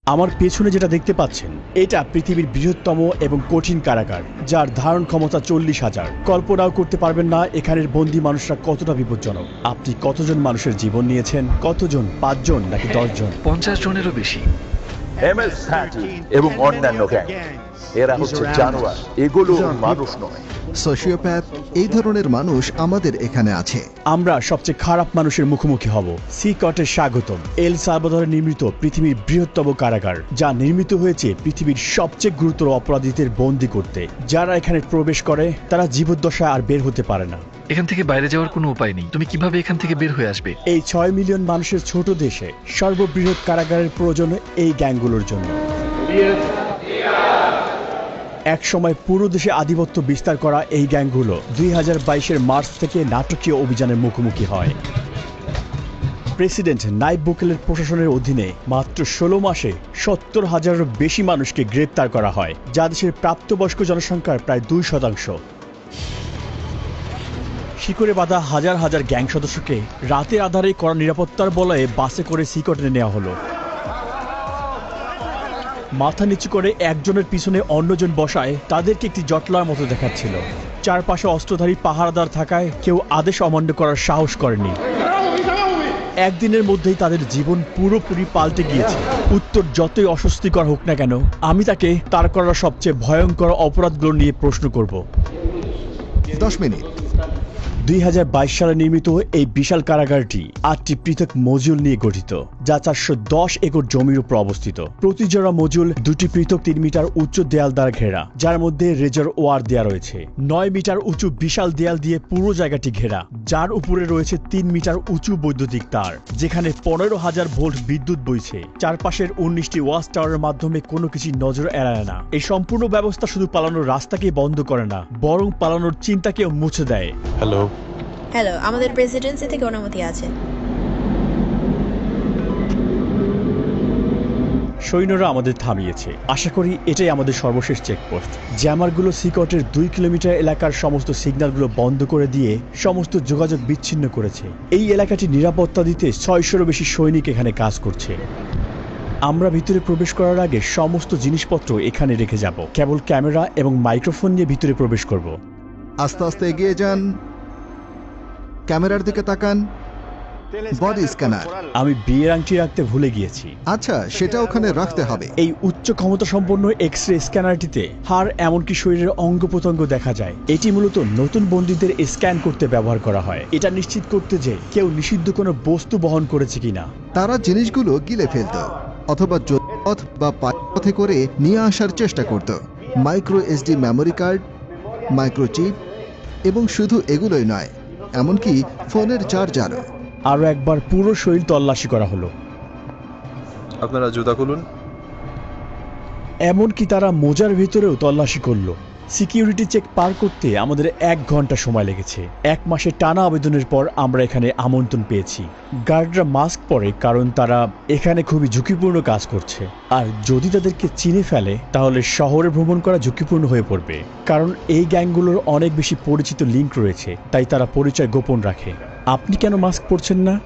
আমার পেছনে যেটা দেখতে পাচ্ছেন এটা পৃথিবীর বৃহত্তম এবং কঠিন কারাগার, যার ধারণ ক্ষমতা 40,000। কল্পনাও করতে পারবেন না এখানের বন্দী মানুষরা কতটা বিপজ্জনক। আপনি কতজন মানুষের জীবন নিয়েছেন? কতজন? 5 জন নাকি 10 জন? 50 জনেরও বেশি। MS-13 এবং অন্যান্য গ্যাং, এরা হচ্ছে জানোয়ার, এগুলো মানুষ নয়। সোশিওপ্যাথ, এই ধরনের মানুষ আমাদের এখানে আছে। আমরা সবচেয়ে খারাপ মানুষের মুখোমুখি হব। সিকটের স্বাগতম। এল সালভাদরে নির্মিত পৃথিবীর বৃহত্তম কারাগার, যা নির্মিত হয়েছে পৃথিবীর সবচেয়ে গুরুতর অপরাধীদের বন্দী করতে। যারা এখানে প্রবেশ করে তারা জীবদ্দশায় আর বের হতে পারে না। এখান থেকে বাইরে যাওয়ার কোনো উপায় নেই। তুমি কিভাবে এখান থেকে বের হয়ে আসবে? এই 6 মিলিয়ন মানুষের ছোট দেশে সর্ববৃহৎ কারাগারের প্রয়োজন এই গ্যাংগুলোর জন্য। এক সময় পুরো দেশে আধিপত্য বিস্তার করা এই গ্যাংগুলো 2022-এর মার্চ থেকে নাটকীয় অভিযানের মুখোমুখি হয়। প্রেসিডেন্ট নাইব বুকেলের প্রশাসনের অধীনে মাত্র 16 মাসে 70,000-এরও বেশি মানুষকে গ্রেপ্তার করা হয়, যা দেশের প্রাপ্তবয়স্ক জনসংখ্যার প্রায় 2%। শিকড়ে বাঁধা হাজার হাজার গ্যাং সদস্যকে রাতের আধারে কড়া নিরাপত্তার বলয়ে বাসে করে সিকটে নেওয়া হলো। মাথা নিচু করে একজনের পিছনে অন্যজন বসায় তাদেরকে একটি জটলার মতো দেখাচ্ছিল। চারপাশে অস্ত্রধারী পাহারাদার থাকায় কেউ আদেশ অমান্য করার সাহস করেনি। একদিনের মধ্যেই তাদের জীবন পুরোপুরি পাল্টে গিয়েছে। উত্তর যতই অস্বস্তিকর হোক না কেন, আমি তাকে তার করা সবচেয়ে ভয়ঙ্কর অপরাধগুলো নিয়ে প্রশ্ন করব। 10 মিনিট। 2022 সালে নির্মিত এই বিশাল কারাগারটি 8টি পৃথক মজুল নিয়ে গঠিত, যা 410 একর জমির উপর অবস্থিত। প্রতি জোড়া মজুল 2টি পৃথক 3 মিটার উচ্চ দেয়াল দ্বারা ঘেরা, যার মধ্যে রেজার ওয়ার দেয়া রয়েছে। 9 মিটার উঁচু বিশাল দেয়াল দিয়ে পুরো জায়গাটি ঘেরা, যার উপরে রয়েছে 3 মিটার উঁচু বৈদ্যুতিক তার, যেখানে 15,000 ভোল্ট বিদ্যুৎ বইছে। চারপাশের 19টি ওয়াচ টাওয়ারের মাধ্যমে কোনো কিছু নজর এড়ায় না। এই সম্পূর্ণ ব্যবস্থা শুধু পালানোর রাস্তাকে বন্ধ করে না, বরং পালানোর চিন্তাকেও মুছে দেয়। হ্যালো, আমাদের প্রেসিডেন্সি থেকে অনুমতি আছে। সৈন্যরা আমাদের থামিয়েছে। আশা করি এটাই আমাদের সর্বশেষ চেকপোস্ট। জ্যামারগুলো সিকটের 2 কিলোমিটার এলাকার সমস্ত সিগন্যালগুলো বন্ধ করে দিয়ে সমস্ত যোগাযোগ বিচ্ছিন্ন করেছে। এই এলাকাটি নিরাপত্তা দিতে 600-এরও বেশি সৈনিক এখানে কাজ করছে। আমরা ভিতরে প্রবেশ করার আগে সমস্ত জিনিসপত্র এখানে রেখে যাব। কেবল ক্যামেরা এবং মাইক্রোফোন নিয়ে ভিতরে প্রবেশ করব। আস্তে আস্তে এগিয়ে যান, ক্যামেরার দিকে তাকান। Body scanner. আমি বিয়ের আংটি রাখতে ভুলে গিয়েছি। আচ্ছা, সেটা ওখানে রাখতে হবে। এই উচ্চ ক্ষমতা সম্পন্ন এক্স-রে স্ক্যানারটিতে হাড় এমনকি শরীরের অঙ্গ প্রত্যঙ্গ দেখা যায়। এটি মূলত নতুন বন্দীদের স্ক্যান করতে ব্যবহার করা হয়, এটা নিশ্চিত করতে যে কেউ নিষিদ্ধ কোনো বস্তু বহন করেছে কিনা। তারা জিনিসগুলো গিলে ফেলত অথবা পথ বা পথে করে নিয়ে আসার চেষ্টা করত। Micro SD memory card, microchip, এবং শুধু এগুলোই নয়, এমনকি ফোনের চার্জারও। আরও একবার পুরো শরীর তল্লাশি করা হলো। আপনারা জুতা খুলুন। এমনকি তারা মোজার ভিতরেও তল্লাশি করলো। সিকিউরিটি চেক পার করতে আমাদের 1 ঘন্টা সময় লেগেছে। 1 মাসের টানা আবেদনের পর আমরা এখানে আমন্ত্রণ পেয়েছি। গার্ডরা মাস্ক পরে, কারণ তারা এখানে খুবই ঝুঁকিপূর্ণ কাজ করছে। আর যদি তাদেরকে চিনে ফেলে তাহলে শহরে ভ্রমণ করা ঝুঁকিপূর্ণ হয়ে পড়বে, কারণ এই গ্যাংগুলোর অনেক বেশি পরিচিত লিঙ্ক রয়েছে, তাই তারা পরিচয় গোপন রাখে। আপনি কেন মাস্ক পরছেন না?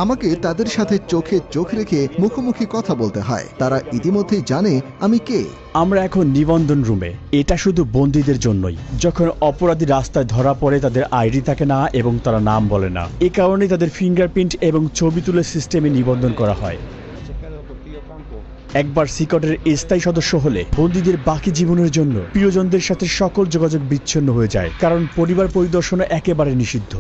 আমাকে তাদের সাথে চোখে চোখ রেখে মুখোমুখি কথা বলতে হয়। তারা ইতিমধ্যেই জানে আমি কে। আমরা এখন নিবন্ধন রুমে। এটা শুধু বন্দীদের জন্যই। যখন অপরাধী রাস্তায় ধরা পড়ে তাদের আইডি থাকে না এবং তারা নাম বলে না, এ কারণে তাদের ফিঙ্গারপ্রিন্ট এবং ছবি তুলে সিস্টেমে নিবন্ধন করা হয়। একবার সিকটের স্থায়ী সদস্য হলে বন্দীদের বাকি জীবনের জন্য প্রিয়জনদের সাথে সকল যোগাযোগ বিচ্ছিন্ন হয়ে যায়, কারণ পরিবার পরিদর্শন একেবারে নিষিদ্ধ।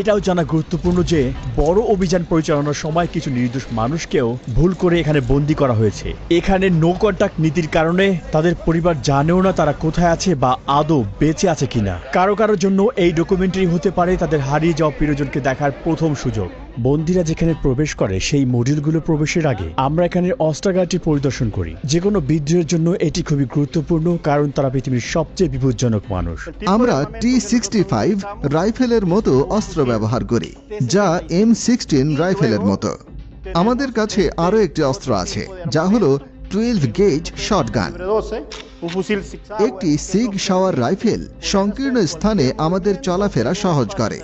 এটাও জানা গুরুত্বপূর্ণ যে বড় অভিযান পরিচালনার সময় কিছু নির্দোষ মানুষকেও ভুল করে এখানে বন্দী করা হয়েছে। এখানে নো কন্টাক্ট নীতির কারণে তাদের পরিবার জানেও না তারা কোথায় আছে বা আদৌ বেঁচে আছে কিনা। কারো কারোর জন্য এই ডকুমেন্টারি হতে পারে তাদের হারিয়ে যাওয়া প্রিয়জনকে দেখার প্রথম সুযোগ। বন্দীরা যেখানে প্রবেশ করে সেই মডিউলগুলো প্রবেশের আগে আমরা এখানে অস্ত্রাগারটি পরিদর্শন করি। যে কোনো বিদ্রোহের জন্য এটি খুবই গুরুত্বপূর্ণ, কারণ তারা পৃথিবীর সবচেয়ে বিপজ্জনক মানুষ। আমরা T65 রাইফেলের মতো অস্ত্র ব্যবহার করি, যা M16 রাইফেলের মতো। আমাদের কাছে আরো একটি অস্ত্র আছে, যা হলো 12 গেজ শটগান। একটি সিগ শাওয়ার রাইফেল সংকীর্ণ স্থানে আমাদের চলাফেরা সহজ করে।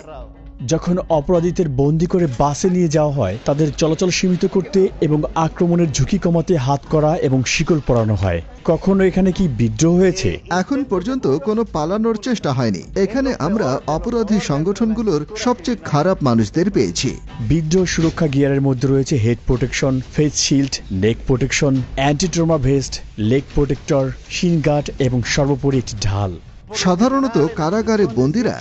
যখন অপরাধীদের বন্দি করে বাসে নিয়ে যাওয়া হয় তাদের চলাচল সীমিত করতে এবং আক্রমণের ঝুঁকি কমাতে হাত করা এবং শিকল পরানো হয়। কখনো এখানে কি বিদ্রোহ হয়েছে? এখন পর্যন্ত কোনো পালানোর চেষ্টা হয়নি। এখানে আমরা অপরাধী সংগঠনগুলোর সবচেয়ে খারাপ মানুষদের পেয়েছি। বিদ্রোহ সুরক্ষা গিয়ারের মধ্যে রয়েছে head protection, face shield, neck protection, anti trauma vest, leg protector, shin guard এবং সর্বোপরি একটি ঢাল। সাধারণত কারাগারে বন্দীরা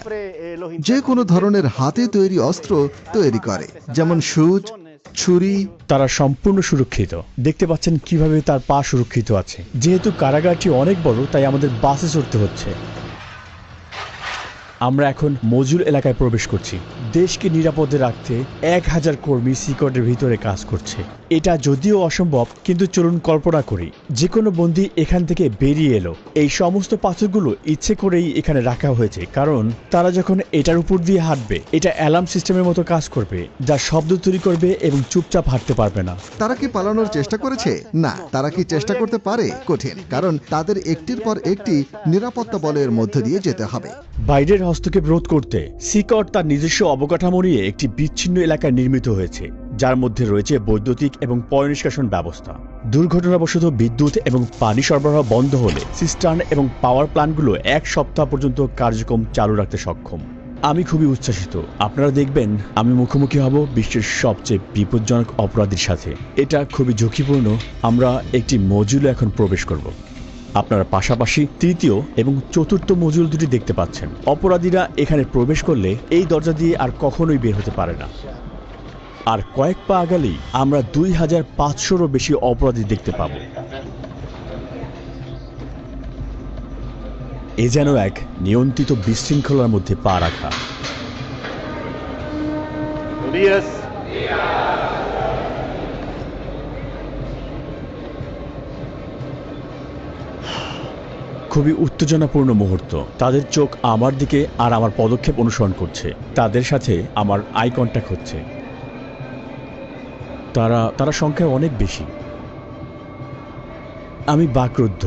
যে কোনো ধরনের হাতে তৈরি অস্ত্র তৈরি করে, যেমন সুচ, ছুরি। তারা সম্পূর্ণ সুরক্ষিত। দেখতে পাচ্ছেন কিভাবে তার পা সুরক্ষিত আছে। যেহেতু কারাগারটি অনেক বড় তাই আমাদের বাসে চড়তে হচ্ছে। আমরা এখন মজুল এলাকায় প্রবেশ করছি। দেশকে নিরাপদে রাখতে 1000 কর্মী সিকটের ভিতরে কাজ করছে। এটা যদিও অসম্ভব, কিন্তু চলুন কল্পনা করি যে কোনো বন্দী এখান থেকে বেরিয়ে এলো। এই সমস্ত পাথরগুলো ইচ্ছে করেই এখানে রাখা হয়েছে, কারণ তারা যখন এটার উপর দিয়ে হাঁটবে এটা অ্যালার্ম সিস্টেমের মতো কাজ করবে, যা শব্দ তৈরি করবে এবং চুপচাপ হাঁটতে পারবে না। তারা কি পালানোর চেষ্টা করেছে? না। তারা কি চেষ্টা করতে পারে? কঠিন, কারণ তাদের একটির পর একটি নিরাপত্তা বলয়ের মধ্য দিয়ে যেতে হবে। বাইরের হস্তক্ষেপ রোধ করতে সিকট তার নিজস্ব অবকাঠামো নিয়ে একটি বিচ্ছিন্ন এলাকায় নির্মিত হয়েছে, যার মধ্যে রয়েছে বৈদ্যুতিক এবং পয়ঃনিষ্কাশন ব্যবস্থা। দুর্ঘটনাবশত বিদ্যুৎ এবং পানি সরবরাহ বন্ধ হলে সিস্টার্ন এবং পাওয়ার প্ল্যান্টগুলো 1 সপ্তাহ পর্যন্ত কার্যক্রম চালু রাখতে সক্ষম। আমি খুবই উচ্ছ্বাসিত। আপনারা দেখবেন আমি মুখোমুখি হব বিশ্বের সবচেয়ে বিপজ্জনক অপরাধীর সাথে। এটা খুবই ঝুঁকিপূর্ণ। আমরা একটি মজুলে এখন প্রবেশ করব। আপনারা পাশাপাশি তৃতীয় এবং চতুর্থ মজুল দুটি দেখতে পাচ্ছেন। অপরাধীরা এখানে প্রবেশ করলে এই দরজা দিয়ে আর কখনোই বের হতে পারে না। আর কয়েক পা আগালেই আমরা 2500-রও বেশি অপরাধী দেখতে পাব। এ যেন এক নিয়ন্ত্রিত বিশৃঙ্খলার মধ্যে পা রাখা। খুবই উত্তেজনাপূর্ণ মুহূর্ত। তাদের চোখ আমার দিকে আর আমার পদক্ষেপ অনুসরণ করছে। তাদের সাথে আমার আই কন্ট্যাক্ট হচ্ছে। তারা সংখ্যায় অনেক বেশি। আমি বাকরুদ্ধ।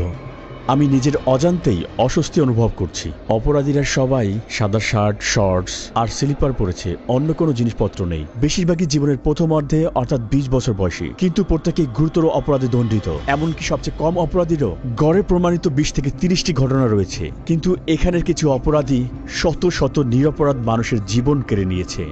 আমি নিজের অজান্তেই অস্বস্তি অনুভব করছি। অপরাধীরা সবাই সাদা শার্ট, শর্টস আর স্লিপার পরেছে, অন্য কোনো জিনিসপত্র নেই। বেশিরভাগই জীবনের প্রথমার্ধে, অর্থাৎ 20 বছর বয়সী, কিন্তু প্রত্যেকেই গুরুতর অপরাধে দণ্ডিত। এমনকি সবচেয়ে কম অপরাধীরও গড়ে প্রমাণিত 20 থেকে 30টি ঘটনা রয়েছে। কিন্তু এখানের কিছু অপরাধী শত শত নিরপরাধ মানুষের জীবন কেড়ে নিয়েছে।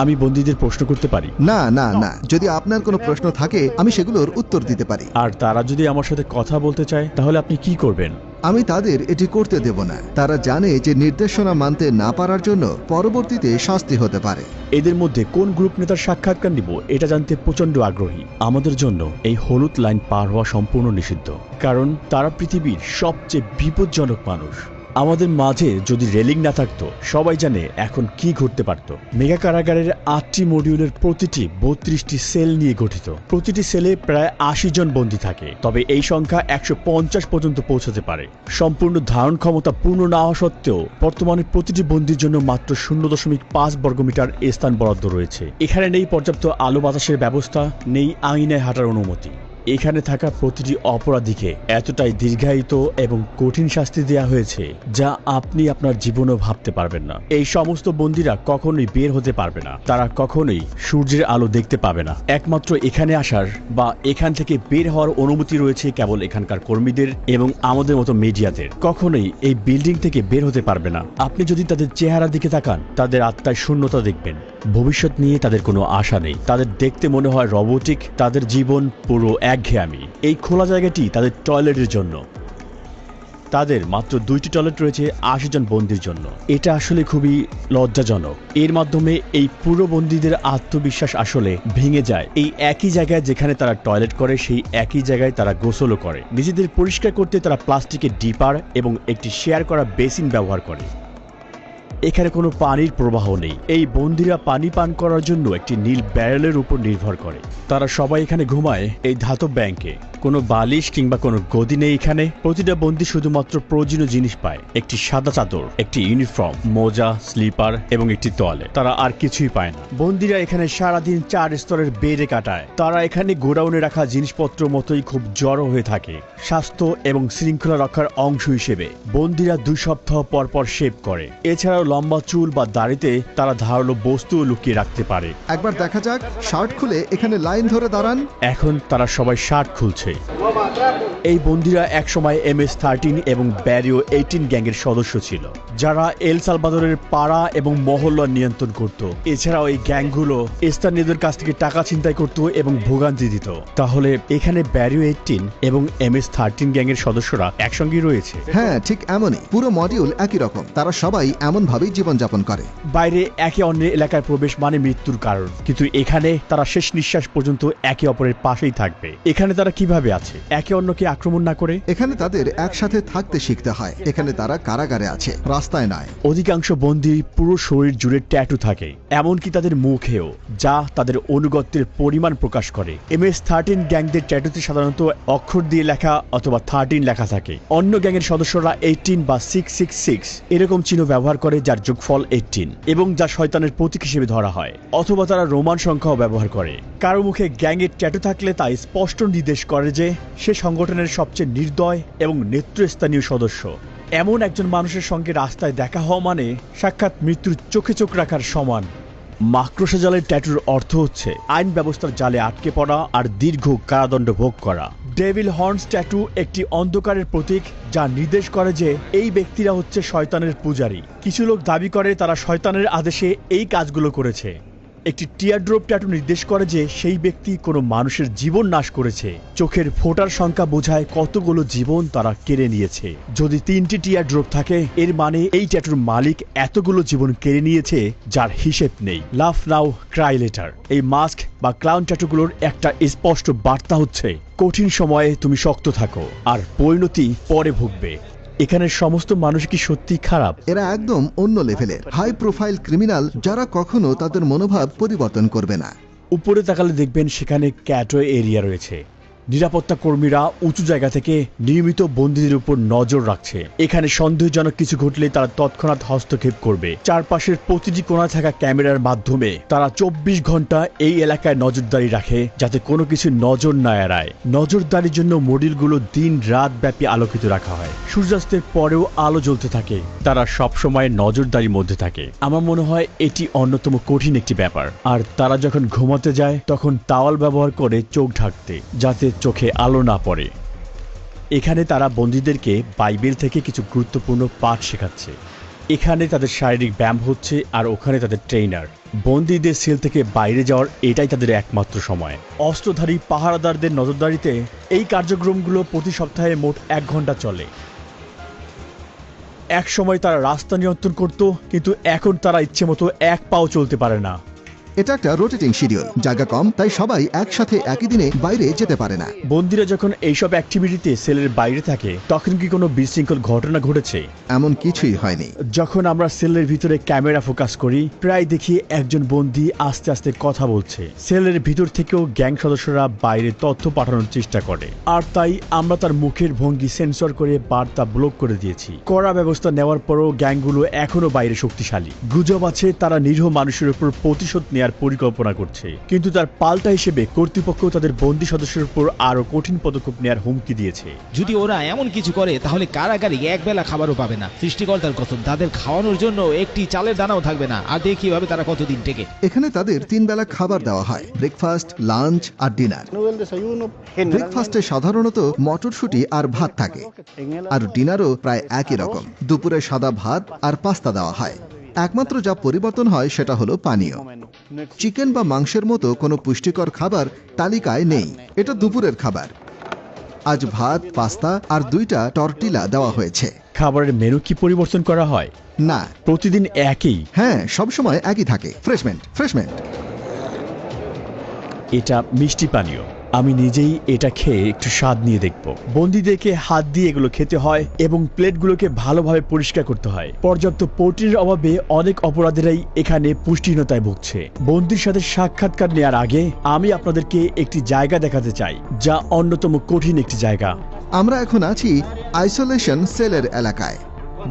আমি বন্দীদের প্রশ্ন করতে পারি? না না না, যদি আপনার কোনো প্রশ্ন থাকে আমি সেগুলোর উত্তর দিতে পারি। আর তারা যদি আমার সাথে কথা বলতে চায় তাহলে আপনি কি করবেন? আমি তাদের এটি করতে দেব না। তারা জানে যে নির্দেশনা মানতে না পারার জন্য পরবর্তীতে শাস্তি হতে পারে। এদের মধ্যে কোন গ্রুপ নেতার সাক্ষাৎকার নিব এটা জানতে প্রচন্ড আগ্রহী। আমাদের জন্য এই হলুদ লাইন পার হওয়া সম্পূর্ণ নিষিদ্ধ, কারণ তারা পৃথিবীর সবচেয়ে বিপজ্জনক মানুষ। আমাদের মাঝে যদি রেলিং না থাকতো, সবাই জানে এখন কি ঘটতে পারত। মেগা কারাগারের 8টি মডিউলের প্রতিটি 32টি সেল নিয়ে গঠিত। প্রতিটি সেলে প্রায় 80 জন বন্দী থাকে, তবে এই সংখ্যা 150 পর্যন্ত পৌঁছাতে পারে। সম্পূর্ণ ধারণ ক্ষমতা পূর্ণ না হওয়া সত্ত্বেও বর্তমানে প্রতিটি বন্দীর জন্য মাত্র 0.5 বর্গমিটার স্থান বরাদ্দ রয়েছে। এখানে নেই পর্যাপ্ত আলো বাতাসের ব্যবস্থা, নেই আঙিনায় হাঁটার অনুমতি। এখানে থাকা প্রতিটি অপরাধীকে এতটাই দীর্ঘায়িত এবং কঠিন শাস্তি দেওয়া হয়েছে যা আপনি আপনার জীবনেও ভাবতে পারবেন না। এই সমস্ত বন্দীরা কখনোই বের হতে পারবে না। তারা কখনোই সূর্যের আলো দেখতে পাবে না। একমাত্র এখানে আসার বা এখান থেকে বের হওয়ার অনুমতি রয়েছে কেবল এখানকার কর্মীদের এবং আমাদের মতো মিডিয়াদের। কখনোই এই বিল্ডিং থেকে বের হতে পারবে না। আপনি যদি তাদের চেহারার দিকে তাকান, তাদের আত্মায় শূন্যতা দেখবেন। ভবিষ্যৎ নিয়ে তাদের কোনো আশা নেই। তাদের দেখতে মনে হয় রোবটিক। তাদের জীবন পুরো একঘেয়েমি। এই খোলা জায়গাটি তাদের টয়লেটের জন্য। তাদের মাত্র 2টি টয়লেট রয়েছে 80 জন বন্দীর জন্য। এটা আসলে খুবই লজ্জাজনক। এর মাধ্যমে এই পুরো বন্দীদের আত্মবিশ্বাস আসলে ভেঙে যায়। এই একই জায়গায় যেখানে তারা টয়লেট করে, সেই একই জায়গায় তারা গোসলও করে। নিজেদের পরিষ্কার করতে তারা প্লাস্টিকের ডিপার এবং একটি শেয়ার করা বেসিন ব্যবহার করে। এখানে কোনো পানির প্রবাহ নেই। এই বন্দীরা পানি পান করার জন্য একটি নীল ব্যারেলের উপর নির্ভর করে। তারা সবাই এখানে ঘুমায় এই ধাতব ব্যাংকে। কোনো বালিশ কিংবা কোনো গদি নেই এখানে। প্রতিটা বন্দী শুধুমাত্র প্রয়োজনীয় জিনিস পায়, একটি সাদা চাদর, একটি ইউনিফর্ম, মোজা, স্লিপার এবং একটি তোয়ালে। তারা আর কিছুই পায় না। বন্দীরা এখানে সারাদিন 4 স্তরের বেডে কাটায়। তারা এখানে গোডাউনে রাখা জিনিসপত্র মতোই খুব জড়ো হয়ে থাকে। স্বাস্থ্য এবং শৃঙ্খলা রক্ষার অংশ হিসেবে বন্দীরা 2 সপ্তাহ পর পর শেভ করে। এছাড়াও লম্বা চুল বা দাড়িতে তারা ধারালো বস্তু লুকিয়ে রাখতে পারে। একবার দেখা যাক, শার্ট খুলে এখানে লাইন ধরে দাঁড়ান। এখন তারা সবাই শার্ট খুলছে। এই বন্দীরা একসময় MS-13 এবং ব্যারিও 18 গ্যাংয়ের সদস্য ছিল, যারা এল সালভাদরের পাড়া এবং মহল্লা নিয়ন্ত্রণ করত। এছাড়াও এই গ্যাংগুলো স্থানীয়দের কাছ থেকে টাকা ছিনতাই করত এবং ভোগান্তি দিত। তাহলে এখানে ব্যারিও 18 এবং MS-13 গ্যাংয়ের সদস্যরা একসঙ্গেই রয়েছে। হ্যাঁ, ঠিক এমনই। পুরো মডিউল একই রকম। তারা সবাই এমন ভাবেই জীবনযাপন করে। বাইরে একে অন্যের এলাকায় প্রবেশ মানে মৃত্যুর কারণ, কিন্তু এখানে তারা শেষ নিঃশ্বাস পর্যন্ত একে অপরের পাশেই থাকবে। এখানে তারা কিভাবে আছে একে অন্যকে আক্রমণ না করে? এখানে তাদের একসাথে থাকতে শিখতে হয়। এখানে তারা কারাগারে আছে, রাস্তায় নয়। অধিকাংশ বন্দীর পুরো শরীর জুড়ে ট্যাটু থাকে, এমনকি তাদের মুখেও, যা তাদের অনুগত্যের পরিমাণ প্রকাশ করে। MS-13 গ্যাংদের ট্যাটুতে সাধারণত অক্ষর দিয়ে লেখা অথবা 13 লেখা থাকে। অন্য গ্যাংয়ের সদস্যরা 18 বা 666 এরকম চিহ্ন ব্যবহার করে, যার যোগফল 18 এবং যা শয়তানের প্রতীক হিসেবে ধরা হয়। অথবা তারা রোমান সংখ্যাও ব্যবহার করে। কারো মুখে গ্যাংয়ের ট্যাটু থাকলে তা স্পষ্ট নির্দেশ করে যে সে সংগঠনের সবচেয়ে নির্দয় এবং নেতৃস্থানীয় সদস্য। এমন একজন মানুষের সঙ্গে রাস্তায় দেখা হওয়া মানে সাক্ষাৎ মৃত্যুর চোখে চোখ রাখার সমান। মাকড়সা জালের ট্যাটুর অর্থ হচ্ছে আইন ব্যবস্থার জালে আটকে পড়া আর দীর্ঘ কারাদণ্ড ভোগ করা। ডেভিল হর্নস ট্যাটু একটি অন্ধকারের প্রতীক, যা নির্দেশ করে যে এই ব্যক্তিরা হচ্ছে শয়তানের পূজারী। কিছু লোক দাবি করে তারা শয়তানের আদেশে এই কাজগুলো করেছে। একটি টিয়ারড্রপ ট্যাটু নির্দেশ করে যে সেই ব্যক্তি কোনো মানুষের জীবন নাশ করেছে। চোখের ফোঁটার সংখ্যা বোঝায় কতগুলো জীবন তারা কেড়ে নিয়েছে। যদি 3টি টিয়ারড্রপ থাকে, এর মানে এই ট্যাটুর মালিক এতগুলো জীবন কেড়ে নিয়েছে যার হিসেব নেই। লাভ নাও ক্রাই লেটার, এই মাস্ক বা ক্লাউন ট্যাটুগুলোর একটা স্পষ্ট বার্তা হচ্ছে কঠিন সময়ে তুমি শক্ত থাকো, আর পরিণতি পরে ভুগবে। এখানের সমস্ত মানুষ কি সত্যি খারাপ? এরা একদম অন্য লেভেলের হাই প্রোফাইল ক্রিমিনাল, যারা কখনো তাদের মনোভাব পরিবর্তন করবে না। উপরে তাকালে দেখবেন সেখানে ক্যাটওয়ে এরিয়া রয়েছে। নিরাপত্তা কর্মীরা উঁচু জায়গা থেকে নিয়মিত বন্দীদের উপর নজর রাখছে। এখানে সন্দেহজনক কিছু ঘটলে তারা তৎক্ষণাৎ হস্তক্ষেপ করবে। চারপাশের প্রতিটি কোণায় থাকা ক্যামেরার মাধ্যমে তারা 24 ঘন্টা এই এলাকায় নজরদারি রাখে, যাতে কোনো কিছু নজর না এড়ায়। নজরদারির জন্য মডিউলগুলো দিন রাত ব্যাপী আলোকিত রাখা হয়। সূর্যাস্তের পরেও আলো জ্বলতে থাকে। তারা সবসময় নজরদারির মধ্যে থাকে। আমার মনে হয় এটি অন্যতম কঠিন একটি ব্যাপার। আর তারা যখন ঘুমাতে যায় তখন তাওয়াল ব্যবহার করে চোখ ঢাকতে, যাতে চোখে আলো না পড়ে। এখানে তারা বন্দীদেরকে বাইবেল থেকে কিছু গুরুত্বপূর্ণ পাঠ শেখাচ্ছে। এখানে তাদের শারীরিক ব্যায়াম হচ্ছে, আর ওখানে তাদের ট্রেইনার। বন্দীদের সেল থেকে বাইরে যাওয়ার এটাই তাদের একমাত্র সময়। অস্ত্রধারী পাহারাদারদের নজরদারিতে এই কার্যক্রমগুলো প্রতি সপ্তাহে মোট 1 ঘন্টা চলে। এক সময় তারা রাস্তা নিয়ন্ত্রণ করত, কিন্তু এখন তারা ইচ্ছে মতো 1 পাও চলতে পারে না। এটা একটা রোটেটিং শিডিউল, জায়গা কম, তাই সবাই একসাথে একই দিনে বাইরে যেতে পারে না। বন্দীরা যখন এইসব অ্যাক্টিভিটিতে সেলের বাইরে থাকে, তখন কি কোনো বিশৃঙ্খল ঘটনা ঘটেছে? এমন কিছুই হয়নি। যখন আমরা সেলের ভিতরে ক্যামেরা ফোকাস করি, প্রায় দেখি একজন বন্দী আস্তে আস্তে কথা বলছে। সেলের ভিতর থেকেও গ্যাং সদস্যরা বাইরে তথ্য পাঠানোর চেষ্টা করে, আর তাই আমরা তার মুখের ভঙ্গি সেন্সর করে বার্তা ব্লক করে দিয়েছি। কড়া ব্যবস্থা নেওয়ার পরও গ্যাংগুলো এখনো বাইরে শক্তিশালী। গুজব আছে তারা নিরীহ মানুষের উপর প্রতিশোধ নেওয়ার পরিকল্পনা করছে, কিন্তু তার পাল্টা হিসেবে কর্তৃপক্ষ তাদের বন্দী সদস্যের উপর আরো কঠিন পদক্ষেপ নেওয়ার হুমকি দিয়েছে। যদি ওরা এমন কিছু করে তাহলে কারাগারে একবেলা খাবারও পাবে না। সৃষ্টিকর্তার কসম, তাদের খাওয়ানোর জন্য একটি চালের দানাও থাকবে না। আর দেখি কিভাবে তারা কতদিন টেকে। এখানে তাদের 3 বেলা খাবার দেওয়া হয়, ব্রেকফাস্ট, লাঞ্চ আর ডিনার। ব্রেকফাস্টে সাধারণত মটরশুঁটি আর ভাত থাকে, আর ডিনারও প্রায় একই রকম। দুপুরে সাদা ভাত আর পাস্তা দেওয়া হয়। একমাত্র যা পরিবর্তন হয় সেটা হলো পানীয়। চিকেন বা মাংসের মতো কোনো পুষ্টিকর খাবার তালিকায় নেই। এটা দুপুরের খাবার। আজ ভাত, পাস্তা আর 2টা টর্টিলা দেওয়া হয়েছে। খাবারের মেনু কি পরিবর্তন করা হয়? না, প্রতিদিন একই। হ্যাঁ, সবসময় একই থাকে। ফ্রেশমেন্ট। এটা মিষ্টি পানীয়। আমি নিজেই এটা খেয়ে একটু স্বাদ নিয়ে দেখব। বন্দীদেরকে হাত দিয়ে এগুলো খেতে হয় এবং প্লেটগুলোকে ভালোভাবে পরিষ্কার করতে হয়। পর্যাপ্ত প্রোটিনের অভাবে অনেক অপরাধীরাই এখানে পুষ্টিহীনতায় ভুগছে। বন্দির সাথে সাক্ষাৎকার নেওয়ার আগে আমি আপনাদেরকে একটি জায়গা দেখাতে চাই, যা অন্যতম কঠিন একটি জায়গা। আমরা এখন আছি আইসোলেশন সেলের এলাকায়।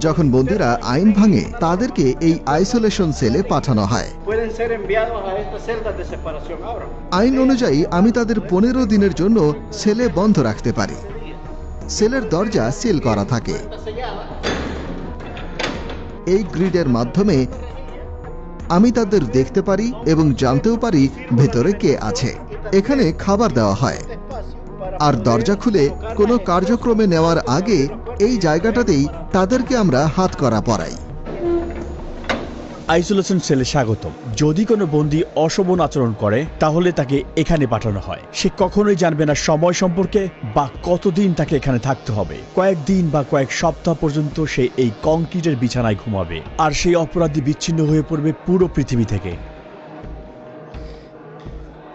যখন বন্দীরা আইন ভাঙে তাদেরকে এই আইসোলেশন সেলে পাঠানো হয়। আইন অনুযায়ী আমি তাদের 15 দিনের জন্য সেলে বন্ধ রাখতে পারি। সেলের দরজা সিল করা থাকে। এই গ্রিডের মাধ্যমে আমি তাদের দেখতে পারি এবং জানতেও পারি ভেতরে কে আছে। এখানে খাবার দেওয়া হয়, আর দরজা খুলে কোনো কার্যক্রমে নেওয়ার আগে এই জায়গাটাতেই তাদেরকে আমরা হাতকড়া পরাই। আইসোলেশন সেলে স্বাগতম। যদি কোনো বন্দী অশোভন আচরণ করে তাহলে তাকে এখানে পাঠানো হয়। সে কখনোই জানবে না সময় সম্পর্কে বা কতদিন তাকে এখানে থাকতে হবে। কয়েকদিন বা কয়েক সপ্তাহ পর্যন্ত সে এই কংক্রিটের বিছানায় ঘুমাবে, আর সেই অপরাধী বিচ্ছিন্ন হয়ে পড়বে পুরো পৃথিবী থেকে।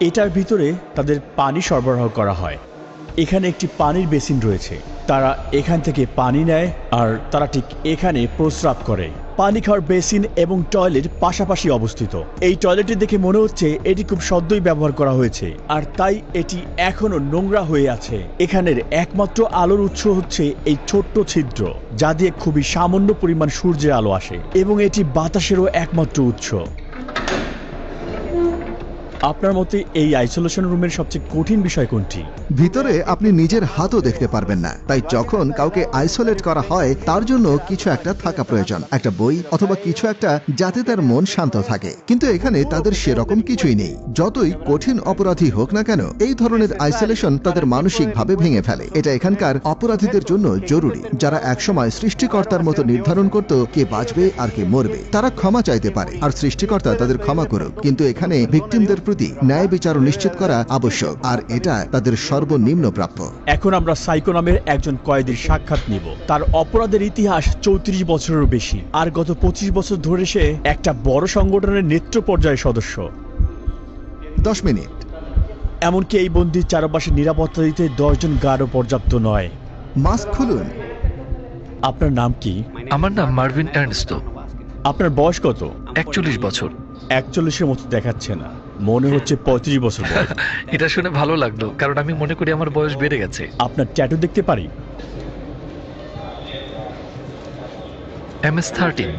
এটার ভিতরে তাদের পানি সরবরাহ করা হয়। এখানে একটি পানির বেসিন রয়েছে। তারা এখান থেকে পানি নেয় আর তারা ঠিক এখানে প্রস্রাব করে। পানি খাওয়ার বেসিন এবং টয়লেট পাশাপাশি অবস্থিত। এই টয়লেটটি দেখে মনে হচ্ছে এটি খুব সদ্যই ব্যবহার করা হয়েছে, আর তাই এটি এখনো নোংরা হয়ে আছে। এখানের একমাত্র আলোর উৎস হচ্ছে এই ছোট্ট ছিদ্র, যা দিয়ে খুবই সামান্য পরিমাণ সূর্যের আলো আসে, এবং এটি বাতাসেরও একমাত্র উৎস। আপনার মতে এই আইসোলেশন রুমের সবচেয়ে কঠিন বিষয় কোনটি? ভিতরে আপনি নিজের হাতও দেখতে পারবেন না, তাই যখন কাউকে আইসোলেট করা হয় তার জন্য কিছু একটা থাকা প্রয়োজন, একটা বই অথবা কিছু একটা, যাতে তার মন শান্ত থাকে। কিন্তু এখানে তাদের সেরকম কিছুই নেই। যতই কঠিন অপরাধী হোক না কেন, এই ধরনের আইসোলেশন তাদের মানসিকভাবে ভেঙে ফেলে। এটা এখানকার অপরাধীদের জন্য জরুরি, যারা একসময় সৃষ্টিকর্তার মতো নির্ধারণ করত কে বাঁচবে আর কে মরবে। তারা ক্ষমা চাইতে পারে, আর সৃষ্টিকর্তা তাদের ক্ষমা করুক। কিন্তু এখানে ভিকটিমদের প্রতি ন্যায় বিচার নিশ্চিত করা আবশ্যক, আর এটা তাদের সর্বনিম্ন প্রাপ্য। এখন আমরা সাইকো নামের একজন কয়েদির সাক্ষাৎ নিব। তার অপরাধের ইতিহাস 34 বছরেরও বেশি, আর গত 25 বছর ধরে সে একটা বড় সংগঠনের নেতৃত্ব পর্যায়ের সদস্য। 10 মিনিট। এমনকি এই বন্দির চারপাশে নিরাপত্তা দিতে 10 জন গার্ডও পর্যাপ্ত নয়। মাস্ক খুলুন। আপনার নাম কি? আমার নাম মার্ভিন এর্নস্টো। আপনার বয়স কত? 41 বছর। 41-এর মতো দেখাচ্ছে না, মনে হচ্ছে 35 বছর বয়স। এটা শুনে ভালো লাগলো, কারণ আমি মনে করি আমার বয়স বেড়ে গেছে। আপনার ট্যাটু দেখতে পারি? MS-13।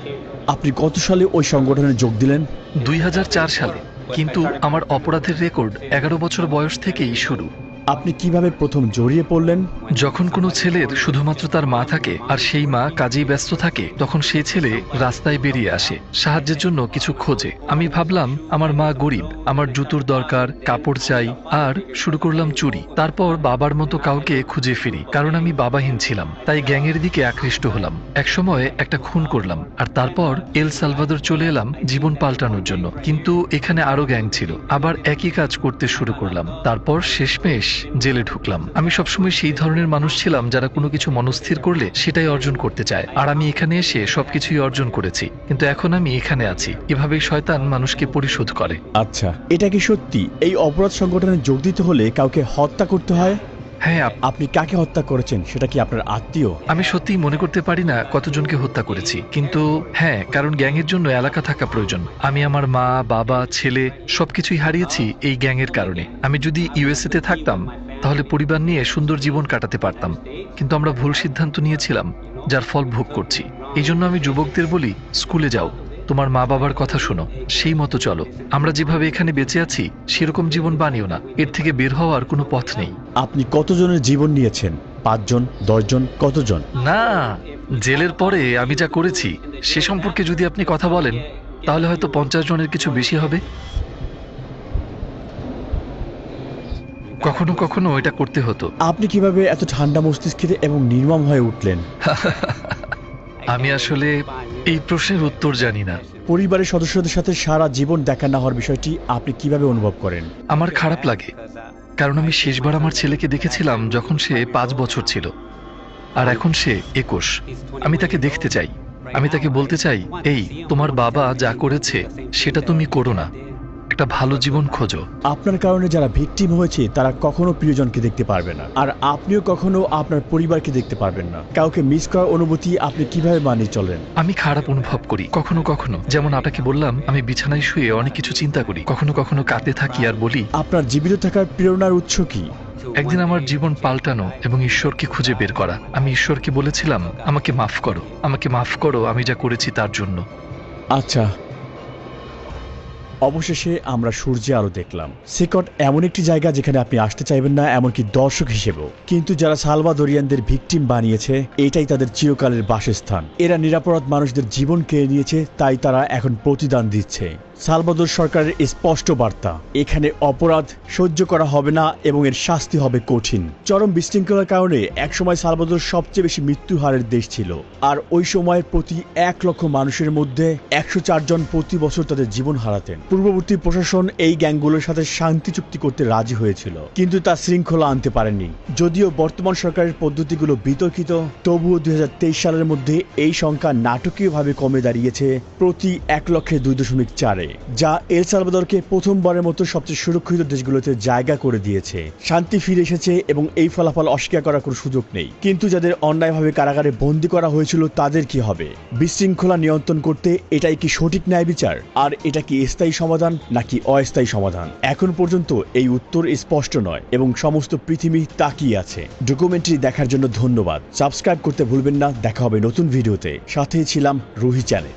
আপনি কত সালে ওই সংগঠনে যোগ দিলেন? 2004 সালে, কিন্তু আমার অপরাধের রেকর্ড 11 বছর বয়স থেকেই শুরু। আপনি কিভাবে প্রথম জড়িয়ে পড়লেন? যখন কোনো ছেলের শুধুমাত্র তার মা থাকে আর সেই মা কাজেই ব্যস্ত থাকে, তখন সেই ছেলে রাস্তায় বেরিয়ে আসে সাহায্যের জন্য কিছু খোঁজে। আমি ভাবলাম আমার মা গরিব, আমার জুতোর দরকার, কাপড় চাই, আর শুরু করলাম চুরি। তারপর বাবার মতো কাউকে খুঁজে ফিরি, কারণ আমি বাবাহীন ছিলাম, তাই গ্যাংয়ের দিকে আকৃষ্ট হলাম। একসময় একটা খুন করলাম, আর তারপর এল সালভাদর চলে এলাম জীবন পাল্টানোর জন্য। কিন্তু এখানে আরো গ্যাং ছিল, আবার একই কাজ করতে শুরু করলাম। তারপর শেষমেশ জেলে ঢুকলাম। আমি সবসময় সেই ধরনের মানুষ ছিলাম যারা কোনো কিছু মনস্থির করলে সেটাই অর্জন করতে চায়, আর আমি এখানে এসে সবকিছুই অর্জন করেছি। কিন্তু এখন আমি এখানে আছি। এভাবেই শয়তান মানুষকে পরিশোধ করে। আচ্ছা, এটা কি সত্যি এই অপরাধ সংগঠনে যোগ দিতে হলে কাউকে হত্যা করতে হয়? হ্যাঁ। আপনি কাকে হত্যা করেছেন? সেটা কি আপনার আত্মীয়? আমি সত্যিই মনে করতে পারি না কতজনকে হত্যা করেছি, কিন্তু হ্যাঁ, কারণ গ্যাংয়ের জন্য এলাকা থাকা প্রয়োজন। আমি আমার মা, বাবা, ছেলে সবকিছুই হারিয়েছি এই গ্যাংয়ের কারণে। আমি যদি USA তে থাকতাম তাহলে পরিবার নিয়ে সুন্দর জীবন কাটাতে পারতাম, কিন্তু আমরা ভুল সিদ্ধান্ত নিয়েছিলাম, যার ফল ভোগ করছি। এই জন্য আমি যুবকদের বলি, স্কুলে যাও, তোমার মা বাবার কথা শোনো, সেই মতো চলো। আমরা যেভাবে এখানে বেঁচে আছি সেরকম জীবন বানিও না। এর থেকে বের হওয়ার কোনো পথ নেই। আপনি কতজনের জীবন নিয়েছেন? 5 জন, 10 জন, কতজন? না, জেলের পরে আমি যা করেছি সে সম্পর্কে যদি আপনি কথা বলেন তাহলে হয়তো 50 জনের কিছু বেশি হবে। কখনো কখনো এটা করতে হতো। আপনি কিভাবে এত ঠান্ডা মস্তিষ্কের এবং নির্মম হয়ে উঠলেন? আমি আসলে এই প্রশ্নের উত্তর জানি না। পরিবারের সদস্যদের সাথে সারা জীবন দেখা না হওয়ার বিষয়টি আপনি কিভাবে অনুভব করেন? আমার খারাপ লাগে, কারণ আমি শেষবার আমার ছেলেকে দেখেছিলাম যখন সে 5 বছর ছিল, আর এখন সে 21। আমি তাকে দেখতে চাই, আমি তাকে বলতে চাই, এই তোমার বাবা যা করেছে সেটা তুমি করো না। একটা ভালো জীবন খোঁজো। আপনার কারণে যারা ভিকটিম হয়েছে তারা কখনো প্রিয়জনকে দেখতে পারবে না, আর আপনিও কখনো আপনার পরিবারকে দেখতে পারবেন না। কাউকে মিস করার অনুভূতি আপনি কিভাবে মানিয়ে চলেন? আমি খারাপ অনুভব করি কখনো কখনো, যেমন আপনাকে বললাম আমি বিছানায় শুয়ে অনেক কিছু চিন্তা করি, কখনো কখনো কাঁদতে থাকি আর বলি আপনার জীবিত থাকার প্রেরণার উৎস কি? একদিন আমার জীবন পাল্টানো এবং ঈশ্বরকে খুঁজে বের করা। আমি ঈশ্বরকে বলেছিলাম আমাকে মাফ করো, আমাকে মাফ করো আমি যা করেছি তার জন্য। আচ্ছা, অবশেষে আমরা সূর্যে আলো দেখলাম। সিকট এমন একটি জায়গা যেখানে আপনি আসতে চাইবেন না, এমনকি দর্শক হিসেবেও। কিন্তু যারা সালভাদোরিয়ানদের ভিকটিম বানিয়েছে, এটাই তাদের চিরকালের বাসস্থান। এরা নিরপরাধ মানুষদের জীবন কেড়ে নিয়েছে, তাই তারা এখন প্রতিদান দিচ্ছে। সালভাদোর সরকারের স্পষ্ট বার্তা, এখানে অপরাধ সহ্য করা হবে না এবং এর শাস্তি হবে কঠিন। চরম বিশৃঙ্খলার কারণে একসময় সালভাদোর সবচেয়ে বেশি মৃত্যু হারের দেশ ছিল, আর ওই সময় প্রতি 1 লক্ষ মানুষের মধ্যে 104 জন প্রতি বছর তাদের জীবন হারাতেন। পূর্ববর্তী প্রশাসন এই গ্যাংগুলোর সাথে শান্তি চুক্তি করতে রাজি হয়েছিল, কিন্তু তা শৃঙ্খলা আনতে পারেনি। যদিও বর্তমান সরকারের পদ্ধতিগুলো বিতর্কিত, তবুও 2023 সালের মধ্যে এই সংখ্যা নাটকীয়ভাবে কমে দাঁড়িয়েছে প্রতি 1 লক্ষে 2.4, যা এল সালভাদরকে প্রথমবারের মতো সবচেয়ে সুরক্ষিত দেশগুলোতে জায়গা করে দিয়েছে। শান্তি ফিরে এসেছে এবং এই ফলাফল অস্বীকার করার কোনো সুযোগ নেই। কিন্তু যাদের অন্যায়ভাবে কারাগারে বন্দী করা হয়েছিল তাদের কি হবে? বিশৃঙ্খলা নিয়ন্ত্রণ করতে এটাই কি সঠিক ন্যায় বিচার? আর এটা কি স্থায়ী সমাধান নাকি অস্থায়ী সমাধান? এখন পর্যন্ত এই উত্তর স্পষ্ট নয় এবং সমস্ত পৃথিবী তাকিয়ে আছে। ডকুমেন্টারি দেখার জন্য ধন্যবাদ। সাবস্ক্রাইব করতে ভুলবেন না। দেখা হবে নতুন ভিডিওতে। সাথেই ছিলাম রুহি চ্যানেল।